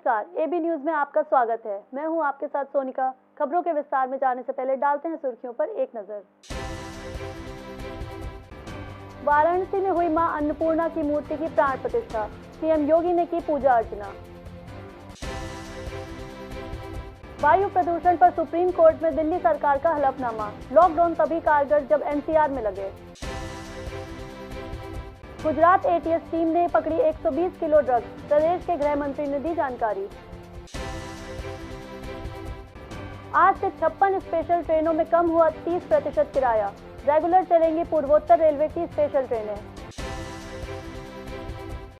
नमस्कार, AB news में आपका स्वागत है। मैं हूं आपके साथ सोनिका। खबरों के विस्तार में जाने से पहले डालते हैं सुर्खियों पर एक नजर। वाराणसी में हुई मां अन्नपूर्णा की मूर्ति की प्राण प्रतिष्ठा, सीएम योगी ने की पूजा अर्चना। वायु प्रदूषण पर सुप्रीम कोर्ट में दिल्ली सरकार का हलफनामा, लॉकडाउन तभी कारगर जब एनसीआर में लगे। गुजरात एटीएस टीम ने पकड़ी 120 किलो ड्रग्स, प्रदेश के गृह मंत्री ने दी जानकारी। आज से 56 स्पेशल ट्रेनों में कम हुआ 30% किराया, रेगुलर चलेंगी पूर्वोत्तर रेलवे की स्पेशल ट्रेनें।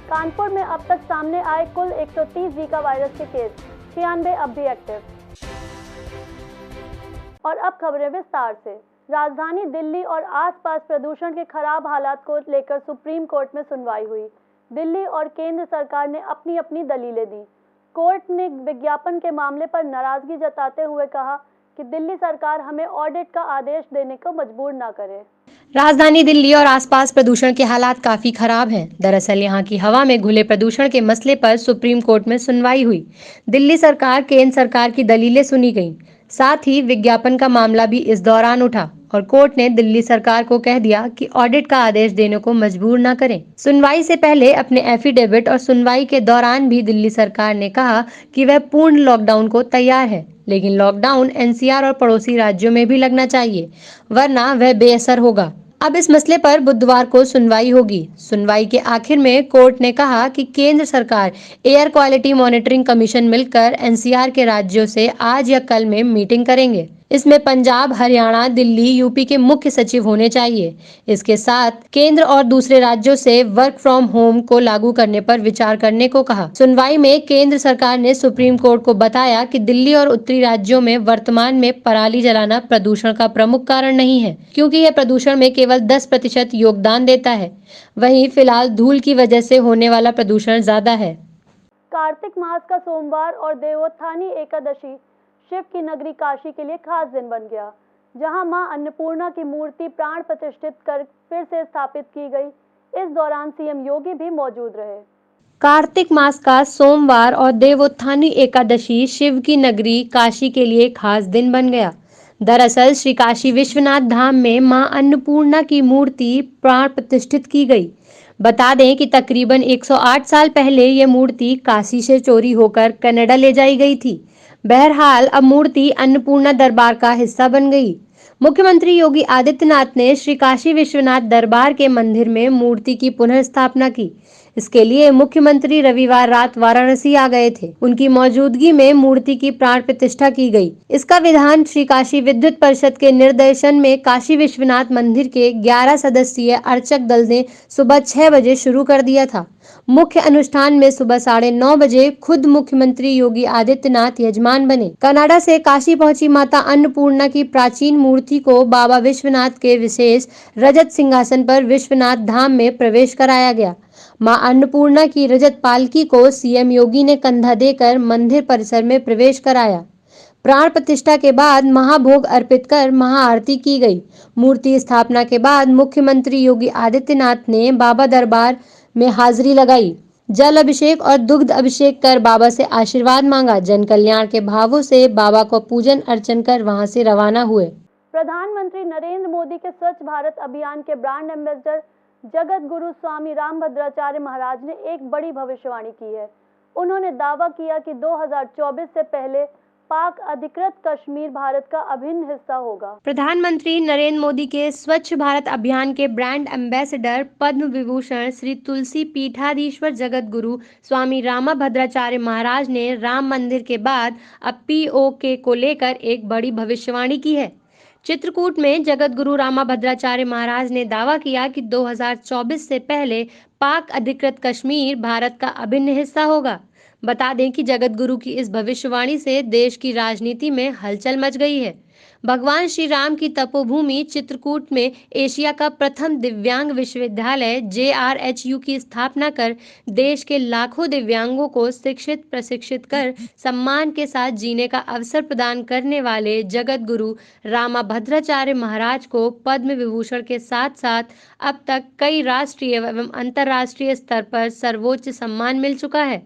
कानपुर में अब तक सामने आए कुल 130 जीका वायरस के केस, 96 अब भी एक्टिव। और अब खबरें विस्तार से। राजधानी दिल्ली और आसपास प्रदूषण के खराब हालात को लेकर सुप्रीम कोर्ट में सुनवाई हुई। दिल्ली और केंद्र सरकार ने अपनी अपनी दलीलें दी। कोर्ट ने विज्ञापन के मामले पर नाराजगी जताते हुए कहा कि दिल्ली सरकार हमें ऑडिट का आदेश देने को मजबूर न करे। राजधानी दिल्ली और आसपास प्रदूषण के हालात काफी खराब हैं। दरअसल यहां की हवा में घुले प्रदूषण के मसले पर सुप्रीम कोर्ट में सुनवाई हुई। दिल्ली सरकार, केंद्र सरकार की दलीलें सुनी गईं। साथ ही विज्ञापन का मामला भी इस दौरान उठा और कोर्ट ने दिल्ली सरकार को कह दिया कि ऑडिट का आदेश देने को मजबूर न करें। सुनवाई से पहले अपने एफिडेविट और सुनवाई के दौरान भी दिल्ली सरकार ने कहा कि वह पूर्ण लॉकडाउन को तैयार है, लेकिन लॉकडाउन एनसीआर और पड़ोसी राज्यों में भी लगना चाहिए, वरना वह बेअसर होगा। अब इस मसले पर बुधवार को सुनवाई होगी। सुनवाई के आखिर में कोर्ट ने कहा कि केंद्र सरकार, एयर क्वालिटी मॉनिटरिंग कमीशन मिलकर एनसीआर के राज्यों से आज या कल में मीटिंग करेंगे। इसमें पंजाब, हरियाणा, दिल्ली, यूपी के मुख्य सचिव होने चाहिए। इसके साथ केंद्र और दूसरे राज्यों से वर्क फ्रॉम होम को लागू करने पर विचार करने को कहा। सुनवाई में केंद्र सरकार ने सुप्रीम कोर्ट को बताया कि दिल्ली और उत्तरी राज्यों में वर्तमान में पराली जलाना प्रदूषण का प्रमुख कारण नहीं है, क्योंकि यह प्रदूषण में केवल 10% योगदान देता है। वहीं फिलहाल धूल की वजह से होने वाला प्रदूषण ज्यादा है। कार्तिक मास का सोमवार और देवोत्थानी एकादशी शिव की नगरी काशी के लिए खास दिन बन गया, जहां मां अन्नपूर्णा की मूर्ति प्राण प्रतिष्ठित कर फिर से स्थापित की गई। इस दौरान सीएम योगी भी मौजूद रहे। कार्तिक मास का सोमवार और देवोत्थानी एकादशी शिव की नगरी काशी के लिए खास दिन बन गया। दरअसल श्री काशी विश्वनाथ धाम में मां अन्नपूर्णा की मूर्ति प्राण प्रतिष्ठित की गई। बता दें कि तकरीबन 108 साल पहले ये मूर्ति काशी से चोरी होकर कनाडा ले जाई गई थी। बहरहाल अब मूर्ति अन्नपूर्णा दरबार का हिस्सा बन गई। मुख्यमंत्री योगी आदित्यनाथ ने श्री काशी विश्वनाथ दरबार के मंदिर में मूर्ति की पुनर्स्थापना की। इसके लिए मुख्यमंत्री रविवार रात वाराणसी आ गए थे। उनकी मौजूदगी में मूर्ति की प्राण प्रतिष्ठा की गई। इसका विधान श्री काशी विद्युत परिषद के निर्देशन में काशी विश्वनाथ मंदिर के 11 सदस्यीय अर्चक दल ने सुबह 6 बजे शुरू कर दिया था। मुख्य अनुष्ठान में सुबह 9:30 बजे खुद मुख्यमंत्री योगी आदित्यनाथ यजमान बने। कनाडा से काशी पहुंची माता अन्नपूर्णा की प्राचीन मूर्ति को बाबा विश्वनाथ के विशेष रजत सिंहासन पर विश्वनाथ धाम में प्रवेश कराया गया। मां अन्नपूर्णा की रजत पालकी को सीएम योगी ने कंधा देकर मंदिर परिसर में प्रवेश कराया। प्राण प्रतिष्ठा के बाद महाभोग अर्पित कर महाआरती की गई। मूर्ति स्थापना के बाद मुख्यमंत्री योगी आदित्यनाथ ने बाबा दरबार में हाजिरी लगाई, जल अभिषेक और दुग्ध अभिषेक कर बाबा से आशीर्वाद मांगा। जन कल्याण के भावों से बाबा को पूजन अर्चन कर वहां से रवाना हुए। प्रधानमंत्री नरेंद्र मोदी के स्वच्छ भारत अभियान के ब्रांड एम्बेसडर जगत गुरु स्वामी रामभद्राचार्य महाराज ने एक बड़ी भविष्यवाणी की है। उन्होंने दावा किया कि 2024 से पहले पाक अधिकृत कश्मीर भारत का अभिन्न हिस्सा होगा। प्रधानमंत्री नरेंद्र मोदी के स्वच्छ भारत अभियान के ब्रांड एम्बेसडर पद्म विभूषण श्री तुलसी पीठाधीश्वर जगत गुरु स्वामी रामभद्राचार्य महाराज ने राम मंदिर के बाद अब पीओके को लेकर एक बड़ी भविष्यवाणी की है। चित्रकूट में जगत गुरु रामभद्राचार्य महाराज ने दावा किया कि 2024 से पहले पाक अधिकृत कश्मीर भारत का अभिन्न हिस्सा होगा। बता दें कि जगत गुरु की इस भविष्यवाणी से देश की राजनीति में हलचल मच गई है। भगवान श्री राम की तपोभूमि चित्रकूट में एशिया का प्रथम दिव्यांग विश्वविद्यालय JRHU की स्थापना कर देश के लाखों दिव्यांगों को शिक्षित प्रशिक्षित कर सम्मान के साथ जीने का अवसर प्रदान करने वाले जगत गुरु रामभद्राचार्य महाराज को पद्म विभूषण के साथ साथ अब तक कई राष्ट्रीय एवं अंतर्राष्ट्रीय स्तर पर सर्वोच्च सम्मान मिल चुका है।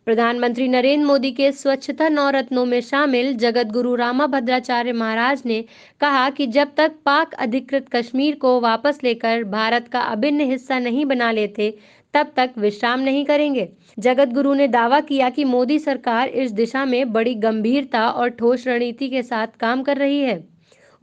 प्रधानमंत्री नरेंद्र मोदी के स्वच्छता नवरत्नों में शामिल जगत गुरु रामाभद्राचार्य महाराज ने कहा कि जब तक पाक अधिकृत कश्मीर को वापस लेकर भारत का अभिन्न हिस्सा नहीं बना लेते तब तक विश्राम नहीं करेंगे। जगत गुरु ने दावा किया कि मोदी सरकार इस दिशा में बड़ी गंभीरता और ठोस रणनीति के साथ काम कर रही है।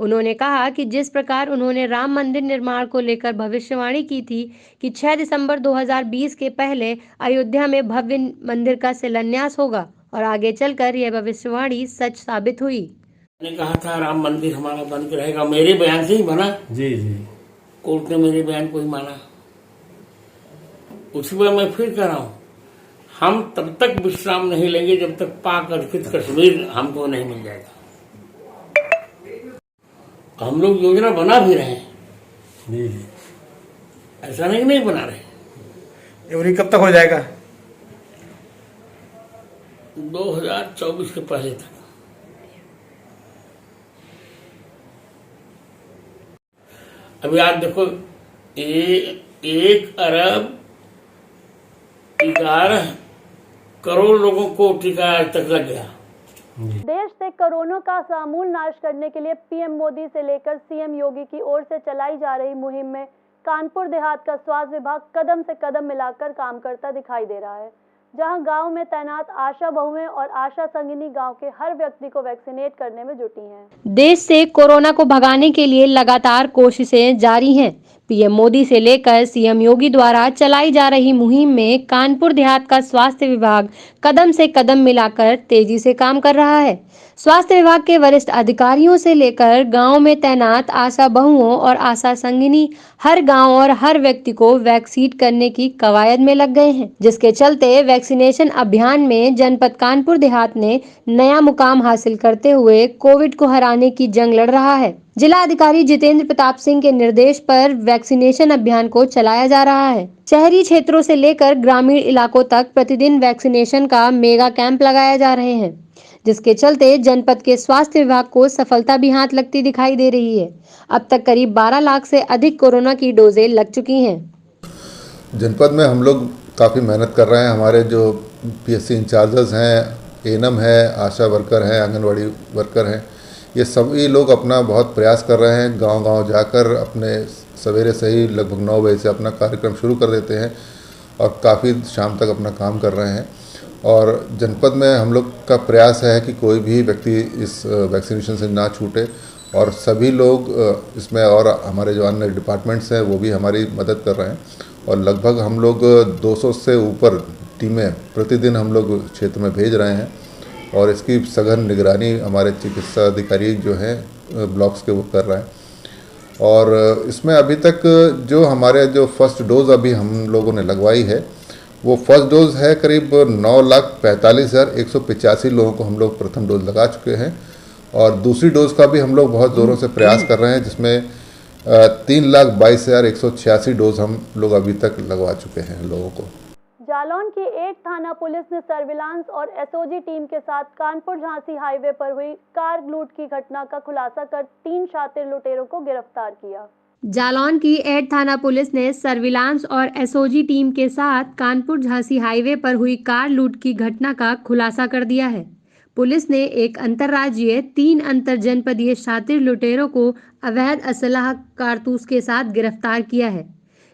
उन्होंने कहा कि जिस प्रकार उन्होंने राम मंदिर निर्माण को लेकर भविष्यवाणी की थी कि 6 दिसंबर 2020 के पहले अयोध्या में भव्य मंदिर का शिलान्यास होगा और आगे चलकर यह भविष्यवाणी सच साबित हुई। मैंने कहा था राम मंदिर हमारा बन के रहेगा, मेरे बयान से ही बना। जी जी, कोर्ट ने मेरे बयान को ही माना। उसी पर मैं फिर कह रहा हूँ, हम तब तक विश्राम नहीं लेंगे जब तक पाक अधिकृत कश्मीर हमको नहीं मिल जाएगा। हम लोग योजना बना भी रहे हैं जी जी, ऐसा नहीं बना रहे। ये कब तक हो जाएगा? 2024 के पहले तक। अभी आप देखो, 1 अरब 11 करोड़ लोगों को टीका आज तक लग गया। देश से कोरोना का समूल नाश करने के लिए पीएम मोदी से लेकर सीएम योगी की ओर से चलाई जा रही मुहिम में कानपुर देहात का स्वास्थ्य विभाग कदम से कदम मिलाकर काम करता दिखाई दे रहा है, जहां गांव में तैनात आशा बहुएं और आशा संगिनी गांव के हर व्यक्ति को वैक्सीनेट करने में जुटी हैं। देश से कोरोना को भगाने के लिए लगातार कोशिशें जारी हैं। पीएम मोदी से लेकर सीएम योगी द्वारा चलाई जा रही मुहिम में कानपुर देहात का स्वास्थ्य विभाग कदम से कदम मिलाकर तेजी से काम कर रहा है। स्वास्थ्य विभाग के वरिष्ठ अधिकारियों से लेकर गांव में तैनात आशा बहुओं और आशा संगिनी हर गांव और हर व्यक्ति को वैक्सीन करने की कवायद में लग गए हैं, जिसके चलते वैक्सीनेशन अभियान में जनपद कानपुर देहात ने नया मुकाम हासिल करते हुए कोविड को हराने की जंग लड़ रहा है। जिला अधिकारी जितेंद्र प्रताप सिंह के निर्देश पर वैक्सीनेशन अभियान को चलाया जा रहा है। शहरी क्षेत्रों से लेकर ग्रामीण इलाकों तक प्रतिदिन वैक्सीनेशन का मेगा कैंप लगाए जा रहे हैं, जिसके चलते जनपद के स्वास्थ्य विभाग को सफलता भी हाथ लगती दिखाई दे रही है। अब तक करीब 12 लाख से अधिक कोरोना की डोजें लग चुकी हैं। जनपद में हम लोग काफ़ी मेहनत कर रहे हैं। हमारे जो पीएससी इंचार्जेस हैं, एएनएम है, आशा वर्कर हैं, आंगनवाड़ी वर्कर हैं, ये सभी लोग अपना बहुत प्रयास कर रहे हैं। गांव-गांव जाकर अपने सवेरे से ही लगभग 9 बजे से अपना कार्यक्रम शुरू कर देते हैं और काफ़ी शाम तक अपना काम कर रहे हैं। और जनपद में हम लोग का प्रयास है कि कोई भी व्यक्ति इस वैक्सीनेशन से ना छूटे और सभी लोग इसमें, और हमारे जो अन्य डिपार्टमेंट्स हैं वो भी हमारी मदद कर रहे हैं। और लगभग हम लोग 200 से ऊपर टीमें प्रतिदिन हम लोग क्षेत्र में भेज रहे हैं और इसकी सघन निगरानी हमारे चिकित्सा अधिकारी जो हैं ब्लॉक्स के वो कर रहे हैं। और इसमें अभी तक जो हमारे जो फर्स्ट डोज़ अभी हम लोगों ने लगवाई है वो फर्स्ट डोज़ है करीब 9,45,185 लोगों को हम लोग प्रथम डोज लगा चुके हैं और दूसरी डोज़ का भी हम लोग बहुत ज़ोरों से प्रयास कर रहे हैं, जिसमें 3,22,186 डोज हम लोग अभी तक लगवा चुके हैं लोगों को। जालौन की 8 थाना पुलिस ने सर्विलांस और एसओजी टीम के साथ कानपुर झांसी हाईवे पर हुई कार लूट की घटना का खुलासा कर 3 शातिर लुटेरों को गिरफ्तार किया। जालौन की 8 थाना पुलिस ने सर्विलांस और एसओजी टीम के साथ कानपुर झांसी हाईवे पर हुई कार लूट की घटना का खुलासा कर दिया है। पुलिस ने एक अंतर्राज्यीय 3 अंतर जनपदीय शातिर लुटेरों को अवैध असलाह कारतूस के साथ गिरफ्तार किया है,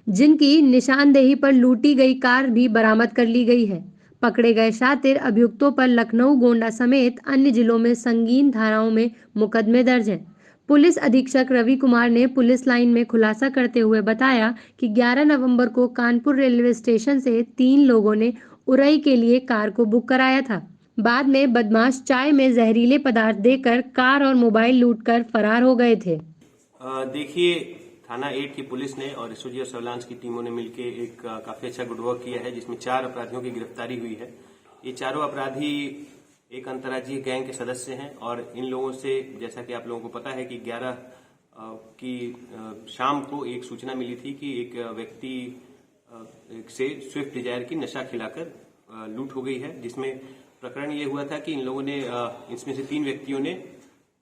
जिनकी निशानदेही पर लूटी गई कार भी बरामद कर ली गई है। पकड़े गए शातिर अभियुक्तों पर लखनऊ, गोंडा समेत अन्य जिलों में संगीन धाराओं में मुकदमे दर्ज हैं। पुलिस अधीक्षक रवि कुमार ने पुलिस लाइन में खुलासा करते हुए बताया कि 11 नवंबर को कानपुर रेलवे स्टेशन से 3 लोगों ने उरई के लिए कार को बुक कराया था। बाद में बदमाश चाय में जहरीले पदार्थ देकर कार और मोबाइल लूटकर फरार हो गए थे। देखिए, थाना 8 की पुलिस ने और एसओजी और सर्विलांस की टीमों ने मिलकर एक काफी अच्छा गुड वर्क किया है, जिसमें 4 अपराधियों की गिरफ्तारी हुई है। ये चारों अपराधी एक अंतर्राज्यीय गैंग के सदस्य हैं और इन लोगों से, जैसा कि आप लोगों को पता है कि 11 की शाम को एक सूचना मिली थी कि एक व्यक्ति से स्विफ्ट डिजायर की नशा खिलाकर लूट हो गई है, जिसमें प्रकरण ये हुआ था कि इन लोगों ने, इसमें से 3 व्यक्तियों ने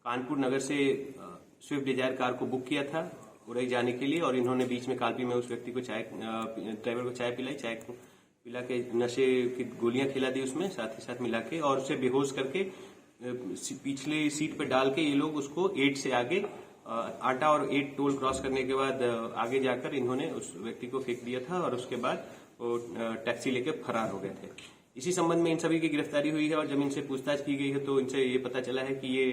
कानपुर नगर से स्विफ्ट डिजायर कार को बुक किया था उरई जाने के लिए और इन्होंने बीच में कालपी में उस व्यक्ति को ड्राइवर को चाय पिलाई। चाय पिला के नशे की गोलियां खिला दी उसमें, साथ ही साथ मिला के, और उसे बेहोश करके पिछले सीट पे डाल के ये लोग उसको 8 से आगे आटा और 8 टोल क्रॉस करने के बाद आगे जाकर इन्होंने उस व्यक्ति को फेंक दिया था और उसके बाद वो टैक्सी लेके फरार हो गए थे। इसी संबंध में इन सभी की गिरफ्तारी हुई है और जब इनसे पूछताछ की गई है तो इनसे ये पता चला है कि ये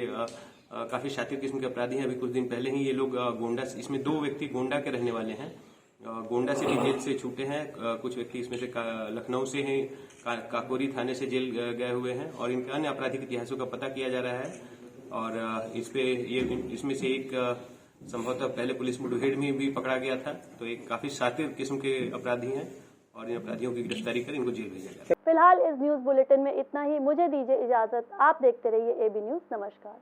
काफी शातिर किस्म के अपराधी हैं। अभी कुछ दिन पहले ही ये लोग गोंडा, इसमें 2 व्यक्ति गोंडा के रहने वाले हैं, गोंडा से भी जेल से छूटे हैं, कुछ व्यक्ति इसमें से लखनऊ से हैं, काकोरी थाने से जेल गए हुए हैं और इनके अन्य आपराधिक इतिहासों का पता किया जा रहा है। और इसमें से एक संभवतः पहले पुलिस मुठभेड़ में भी पकड़ा गया था, तो एक काफी शातिर किस्म के अपराधी हैं और इन अपराधियों की गिरफ्तारी कर इनको जेल भेजा गया। फिलहाल इस न्यूज बुलेटिन में इतना ही। मुझे दीजिए इजाजत। आप देखते रहिए AB न्यूज। नमस्कार।